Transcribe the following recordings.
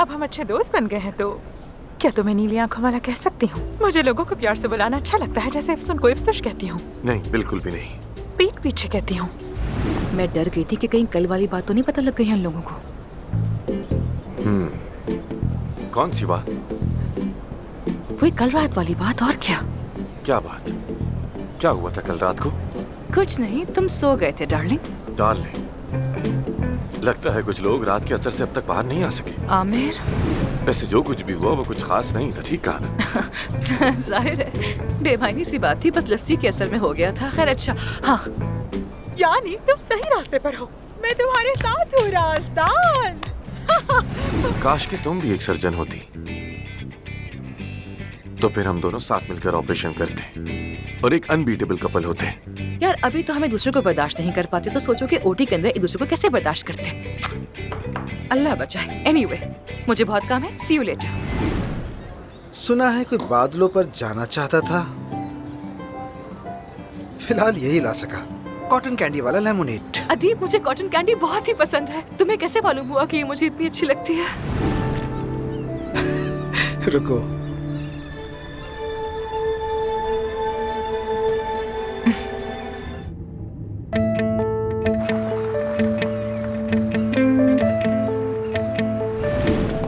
अब हम अच्छे दोस्त बन गए हैं तो क्या तुम्हें नीली आंखों वाला कह सकती हूँ? मुझे लोगों को प्यार से बुलाना अच्छा लगता है, जैसे अफसुन को इफ्तुश कहती हूँ। नहीं, बिल्कुल भी नहीं। पीठ पीछे कहती हूँ। मैं डर गई थी कि कहीं कल वाली बात तो नहीं पता लग गई इन लोगों को। कौन सी बात? वही कल रात वाली बात। और क्या? क्या बात? क्या हुआ था कल रात को? कुछ नहीं, तुम सो गए थे डार्लिंग। डार्लिंग, लगता है कुछ लोग रात के असर से अब तक बाहर नहीं आ सके। आमिर, वैसे जो कुछ भी हुआ वो कुछ खास नहीं था, ठीक कहा ना? जाहिर है बेमानी सी बात थी, बस लस्सी के असर में हो गया था। खैर अच्छा, हाँ यानी तुम सही रास्ते पर हो, मैं तुम्हारे साथ हूँ राजदान। काश कि तुम भी एक सर्जन होती, तो फिर हम दोनों साथ मिलकर ऑपरेशन करते और एक अनबीटेबल कपल होते। यार, अभी तो हमें दूसरे को बर्दाश्त नहीं कर पाते, तो सोचो कि ओटी के अंदर एक दूसरे को कैसे बर्दाश्त करते। अल्लाह बचाए। एनीवे, मुझे बहुत काम है, सी यू लेटर। सुना है कोई बादलों पर जाना चाहता था, फिलहाल यही ला सका, कॉटन कैंडी वाला लेमोनेड। अदीब, मुझे कॉटन कैंडी बहुत ही पसंद है। तुम्हें कैसे मालूम हुआ कि ये मुझे इतनी अच्छी लगती है? रुको,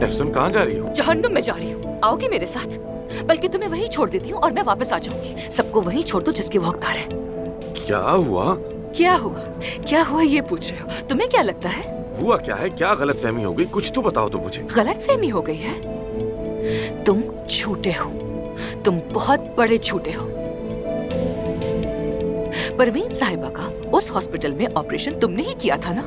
अफसुन कहाँ जा रही हो? जहन्नुम में जा रही हूँ, आओगी मेरे साथ? बल्कि तुम्हें वहीं छोड़ देती हूँ और मैं वापस आ जाऊंगी। सबको वहीं छोड़ दो जिसके वो हकदार है। क्या हुआ? क्या हुआ? क्या हुआ ये पूछ रहे हो? तुम्हें क्या लगता है? हुआ क्या है? क्या गलतफहमी हो गई? कुछ तो बताओ तो मुझे। गलतफहमी हो गई है? तुम झूठे हो, तुम बहुत बड़े झूठे हो। परवीन साहिबा का उस हॉस्पिटल में ऑपरेशन तुमने ही किया था ना?